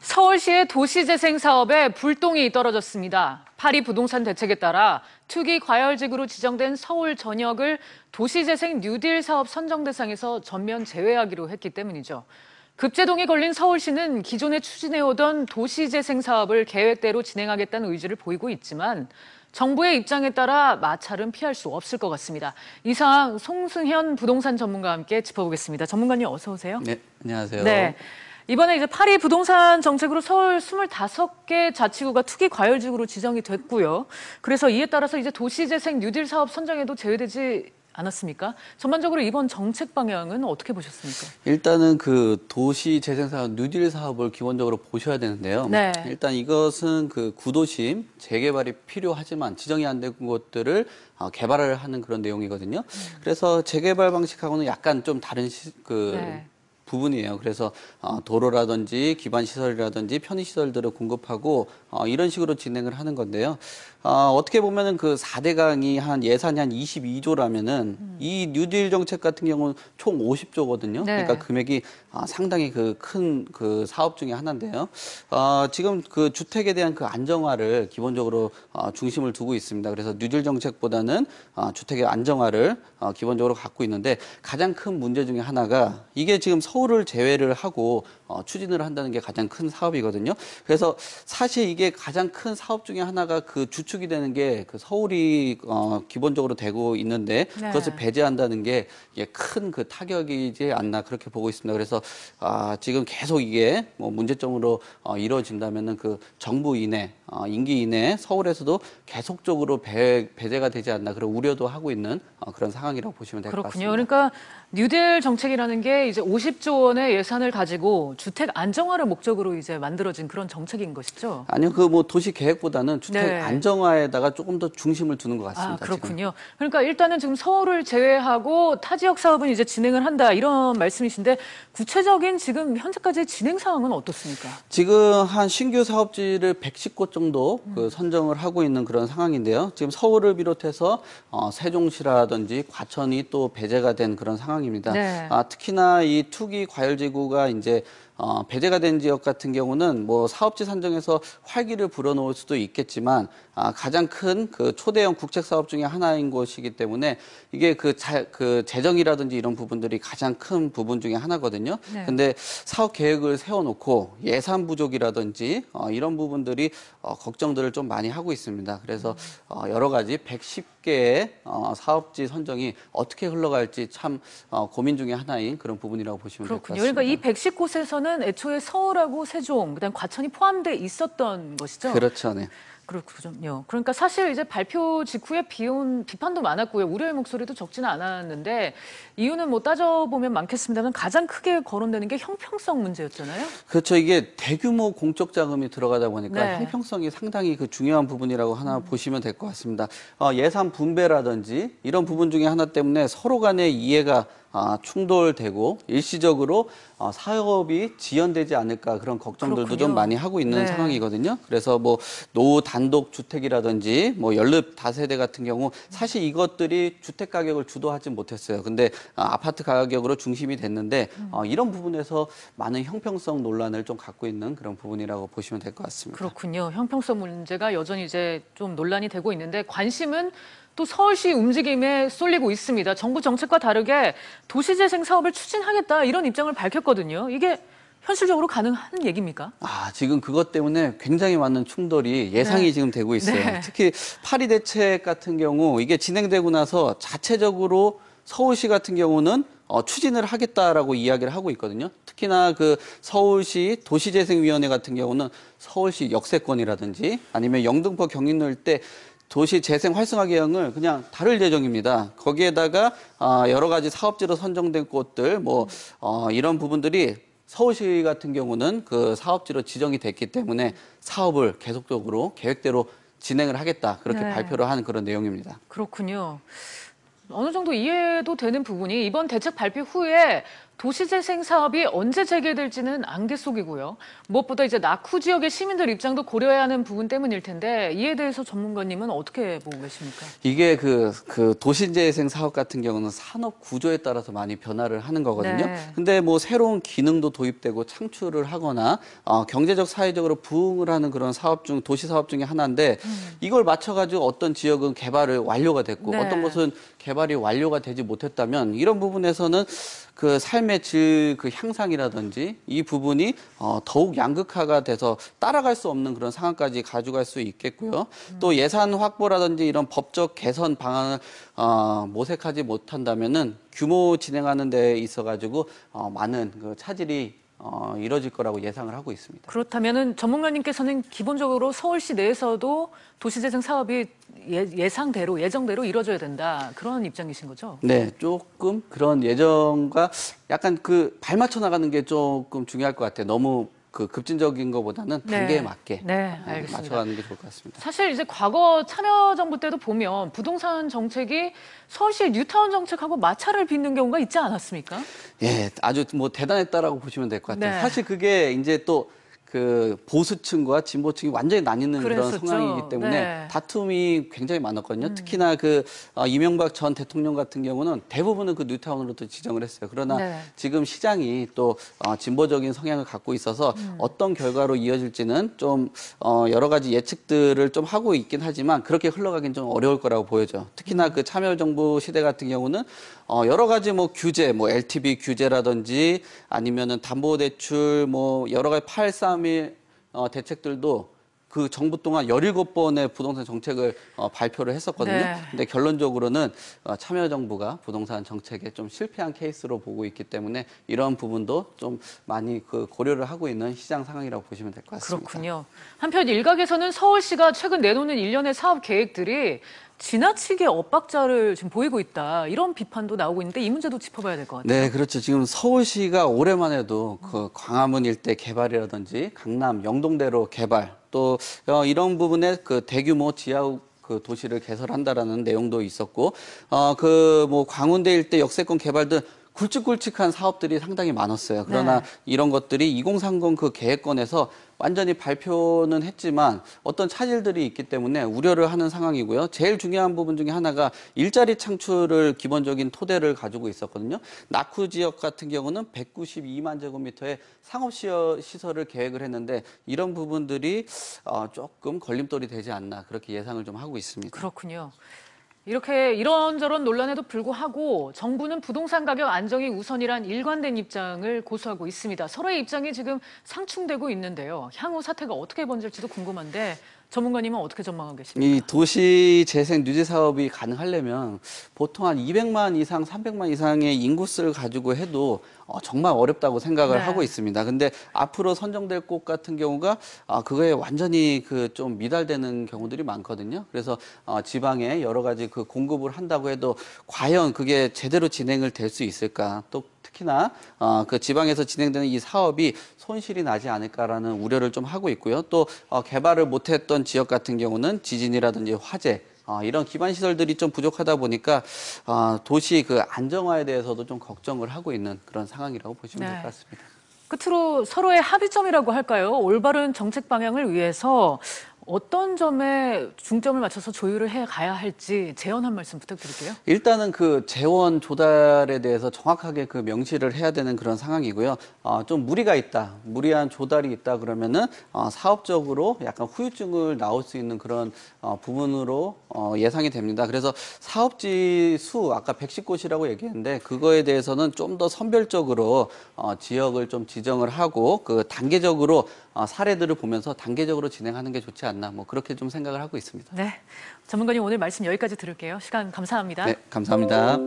서울시의 도시재생 사업에 불똥이 떨어졌습니다. 파리 부동산 대책에 따라 투기 과열지구로 지정된 서울 전역을 도시재생 뉴딜 사업 선정 대상에서 전면 제외하기로 했기 때문이죠. 급제동이 걸린 서울시는 기존에 추진해오던 도시재생 사업을 계획대로 진행하겠다는 의지를 보이고 있지만 정부의 입장에 따라 마찰은 피할 수 없을 것 같습니다. 이 상황 송승현 부동산 전문가와 함께 짚어보겠습니다. 전문가님 어서 오세요. 네, 안녕하세요. 네. 이번에 이제 파리 부동산 정책으로 서울 25개 자치구가 투기 과열지구로 지정이 됐고요. 그래서 이에 따라서 이제 도시재생 뉴딜 사업 선정에도 제외되지 않았습니까? 전반적으로 이번 정책 방향은 어떻게 보셨습니까? 일단은 그 도시재생 사업 뉴딜 사업을 기본적으로 보셔야 되는데요. 네. 일단 이것은 그 구도심 재개발이 필요하지만 지정이 안 된 곳들을 개발을 하는 그런 내용이거든요. 그래서 재개발 방식하고는 약간 좀 다른 네. 부분이에요. 그래서 도로라든지 기반 시설이라든지 편의 시설들을 공급하고 이런 식으로 진행을 하는 건데요. 어떻게 보면은 그 4대강이 한 예산이 한 22조라면은 이 뉴딜 정책 같은 경우는 총 50조거든요. 네. 그러니까 금액이 상당히 그 큰 그 사업 중에 하나인데요. 지금 그 주택에 대한 그 안정화를 기본적으로 중심을 두고 있습니다. 그래서 뉴딜 정책보다는 주택의 안정화를 기본적으로 갖고 있는데 가장 큰 문제 중에 하나가 이게 지금 서울을 제외를 하고 추진을 한다는 게 가장 큰 사업이거든요. 그래서 사실 이게 가장 큰 사업 중에 하나가 그 주축이 되는 게 그 서울이 기본적으로 되고 있는데 네. 그것을 배제한다는 게 이게 큰 그 타격이지 않나 그렇게 보고 있습니다. 그래서 지금 계속 이게 뭐 문제점으로 이루어진다면은 그 정부 이내 임기 이내 서울에서도 계속적으로 배제가 되지 않나 그런 우려도 하고 있는 그런 상황이라고 보시면 될 것 같습니다. 그렇군요. 그러니까 뉴딜 정책이라는 게 이제 50조 원의 예산을 가지고 주택 안정화를 목적으로 이제 만들어진 그런 정책인 것이죠. 아니요, 그 뭐 도시 계획보다는 주택 네. 안정화에다가 조금 더 중심을 두는 것 같습니다. 그렇군요. 그러니까 일단은 지금 서울을 제외하고 타 지역 사업은 이제 진행을 한다 이런 말씀이신데 구체적인 지금 현재까지 진행 상황은 어떻습니까? 지금 한 신규 사업지를 110곳 정도 그 선정을 하고 있는 그런 상황인데요. 지금 서울을 비롯해서 세종시라든지 과천이 또 배제가 된 그런 상황입니다. 네. 특히나 이 투기 과열지구가 이제 배제가 된 지역 같은 경우는 뭐 사업지 산정에서 활기를 불어넣을 수도 있겠지만 가장 큰 그 초대형 국책 사업 중에 하나인 곳이기 때문에 이게 그 재정이라든지 이런 부분들이 가장 큰 부분 중에 하나거든요. 네. 근데 사업 계획을 세워놓고 예산 부족이라든지 이런 부분들이 걱정들을 좀 많이 하고 있습니다. 그래서 여러 가지 110개의 사업지 선정이 어떻게 흘러갈지 참 고민 중에 하나인 그런 부분이라고 보시면 될 것 그렇군요. 같습니다. 그러니까 이 110곳에서는 애초에 서울하고 세종, 그다음 과천이 포함돼 있었던 것이죠. 그렇죠, 네. 그렇군요. 그러니까 사실 이제 발표 직후에 비판도 많았고요. 우려의 목소리도 적지는 않았는데 이유는 뭐 따져보면 많겠습니다만 가장 크게 거론되는 게 형평성 문제였잖아요. 그렇죠. 이게 대규모 공적 자금이 들어가다 보니까 네. 형평성이 상당히 그 중요한 부분이라고 하나 보시면 될 것 같습니다. 예산 분배라든지 이런 부분 중에 하나 때문에 서로 간의 이해가 충돌되고 일시적으로 사업이 지연되지 않을까 그런 걱정들도 그렇군요. 좀 많이 하고 있는 네. 상황이거든요. 그래서 뭐 노 단독 주택이라든지 뭐 연립 다세대 같은 경우 사실 이것들이 주택 가격을 주도하지 못했어요. 근데 아파트 가격으로 중심이 됐는데 이런 부분에서 많은 형평성 논란을 좀 갖고 있는 그런 부분이라고 보시면 될 것 같습니다. 그렇군요. 형평성 문제가 여전히 이제 좀 논란이 되고 있는데 관심은 또 서울시 움직임에 쏠리고 있습니다. 정부 정책과 다르게 도시재생 사업을 추진하겠다 이런 입장을 밝혔거든요. 이게 현실적으로 가능한 얘기입니까? 지금 그것 때문에 굉장히 많은 충돌이 예상이 네. 지금 되고 있어요. 네. 특히 파리 대책 같은 경우 이게 진행되고 나서 자체적으로 서울시 같은 경우는 추진을 하겠다라고 이야기를 하고 있거든요. 특히나 그 서울시 도시재생위원회 같은 경우는 서울시 역세권이라든지 아니면 영등포 경인로 일대 도시 재생 활성화 계획을 그냥 다룰 예정입니다. 거기에다가 여러 가지 사업지로 선정된 곳들 이런 부분들이 서울시 같은 경우는 그 사업지로 지정이 됐기 때문에 사업을 계속적으로 계획대로 진행을 하겠다 그렇게 네. 발표를 하는 그런 내용입니다. 그렇군요. 어느 정도 이해도 되는 부분이 이번 대책 발표 후에 도시재생 사업이 언제 재개될지는 안개 속이고요. 무엇보다 이제 낙후 지역의 시민들 입장도 고려해야 하는 부분 때문일 텐데 이에 대해서 전문가님은 어떻게 보고 계십니까? 이게 그 도시재생 사업 같은 경우는 산업 구조에 따라서 많이 변화를 하는 거거든요. 네. 근데 뭐 새로운 기능도 도입되고 창출을 하거나 경제적 사회적으로 부흥을 하는 그런 도시 사업 중에 하나인데 이걸 맞춰가지고 어떤 지역은 개발을 완료가 됐고 네. 어떤 곳은 개발이 완료가 되지 못했다면 이런 부분에서는 그 삶의 질 그 향상이라든지 이 부분이 더욱 양극화가 돼서 따라갈 수 없는 그런 상황까지 가져갈 수 있겠고요. 또 예산 확보라든지 이런 법적 개선 방안을 모색하지 못한다면은 규모 진행하는 데 있어 가지고 많은 그 차질이 이뤄질 거라고 예상을 하고 있습니다. 그렇다면은 전문가님께서는 기본적으로 서울시 내에서도 도시재생 사업이 예정대로 이루어져야 된다. 그런 입장이신 거죠? 네, 조금 그런 예정과 약간 그 발맞춰 나가는 게 조금 중요할 것 같아요. 너무 그 급진적인 것보다는 단계에 맞게 네, 알겠습니다. 맞춰가는 게 좋을 것 같습니다. 사실 이제 과거 참여정부 때도 보면 부동산 정책이 서울시의 뉴타운 정책하고 마찰을 빚는 경우가 있지 않았습니까? 예, 아주 뭐 대단했다라고 보시면 될 것 같아요. 네. 사실 그게 이제 또 그 보수층과 진보층이 완전히 나뉘는 그런 그랬었죠. 상황이기 때문에 네. 다툼이 굉장히 많았거든요. 특히나 그 이명박 전 대통령 같은 경우는 대부분은 그 뉴타운으로 또 지정을 했어요. 그러나 네. 지금 시장이 또 진보적인 성향을 갖고 있어서 어떤 결과로 이어질지는 좀 여러 가지 예측들을 좀 하고 있긴 하지만 그렇게 흘러가긴 좀 어려울 거라고 보여져. 특히나 그 참여정부 시대 같은 경우는 여러 가지 뭐 규제, 뭐 LTV 규제라든지 아니면은 담보대출 뭐 여러 가지 831 대책들도 그 정부 동안 17번의 부동산 정책을 발표를 했었거든요. 네. 근데 결론적으로는 참여정부가 부동산 정책에 좀 실패한 케이스로 보고 있기 때문에 이런 부분도 좀 많이 그 고려를 하고 있는 시장 상황이라고 보시면 될 것 같습니다. 그렇군요. 한편 일각에서는 서울시가 최근 내놓는 일련의 사업 계획들이 지나치게 엇박자를 지금 보이고 있다. 이런 비판도 나오고 있는데 이 문제도 짚어봐야 될 것 같아요. 네, 그렇죠. 지금 서울시가 올해만 해도 그 광화문 일대 개발이라든지 강남 영동대로 개발 또 이런 부분에 그 대규모 지하 그 도시를 개설한다라는 내용도 있었고 그 뭐 광운대 일대 역세권 개발 등 굵직굵직한 사업들이 상당히 많았어요. 그러나 네. 이런 것들이 2030 그 계획권에서 완전히 발표는 했지만 어떤 차질들이 있기 때문에 우려를 하는 상황이고요. 제일 중요한 부분 중에 하나가 일자리 창출을 기본적인 토대를 가지고 있었거든요. 낙후 지역 같은 경우는 192만 제곱미터의 상업시설을 계획을 했는데 이런 부분들이 조금 걸림돌이 되지 않나 그렇게 예상을 좀 하고 있습니다. 그렇군요. 이렇게 이런저런 논란에도 불구하고 정부는 부동산 가격 안정이 우선이란 일관된 입장을 고수하고 있습니다. 서로의 입장이 지금 상충되고 있는데요. 향후 사태가 어떻게 번질지도 궁금한데 전문가님은 어떻게 전망하고 계십니까? 이 도시 재생 뉴지 사업이 가능하려면 보통 한 200만 이상, 300만 이상의 인구수를 가지고 해도 정말 어렵다고 생각을 네. 하고 있습니다. 근데 앞으로 선정될 곳 같은 경우가 그거에 완전히 그 좀 미달되는 경우들이 많거든요. 그래서 지방에 여러 가지 그 공급을 한다고 해도 과연 그게 제대로 진행을 될 수 있을까? 또 특히나 그 지방에서 진행되는 이 사업이 손실이 나지 않을까라는 우려를 좀 하고 있고요. 또 개발을 못했던 지역 같은 경우는 지진이라든지 화재 이런 기반 시설들이 좀 부족하다 보니까 도시 그 안정화에 대해서도 좀 걱정을 하고 있는 그런 상황이라고 보시면 될 것 같습니다. 끝으로 서로의 합의점이라고 할까요? 올바른 정책 방향을 위해서 어떤 점에 중점을 맞춰서 조율을 해 가야 할지 재원 한 말씀 부탁드릴게요. 일단은 그 재원 조달에 대해서 정확하게 그 명시를 해야 되는 그런 상황이고요. 좀 무리가 있다, 무리한 조달이 있다 그러면은 사업적으로 약간 후유증을 나올 수 있는 그런 부분으로 예상이 됩니다. 그래서 사업지 수 아까 110곳이라고 얘기했는데 그거에 대해서는 좀 더 선별적으로 지역을 좀 지정을 하고 그 단계적으로 사례들을 보면서 단계적으로 진행하는 게 좋지 않나 뭐 그렇게 좀 생각을 하고 있습니다. 네, 전문가님 오늘 말씀 여기까지 들을게요. 시간 감사합니다. 네, 감사합니다.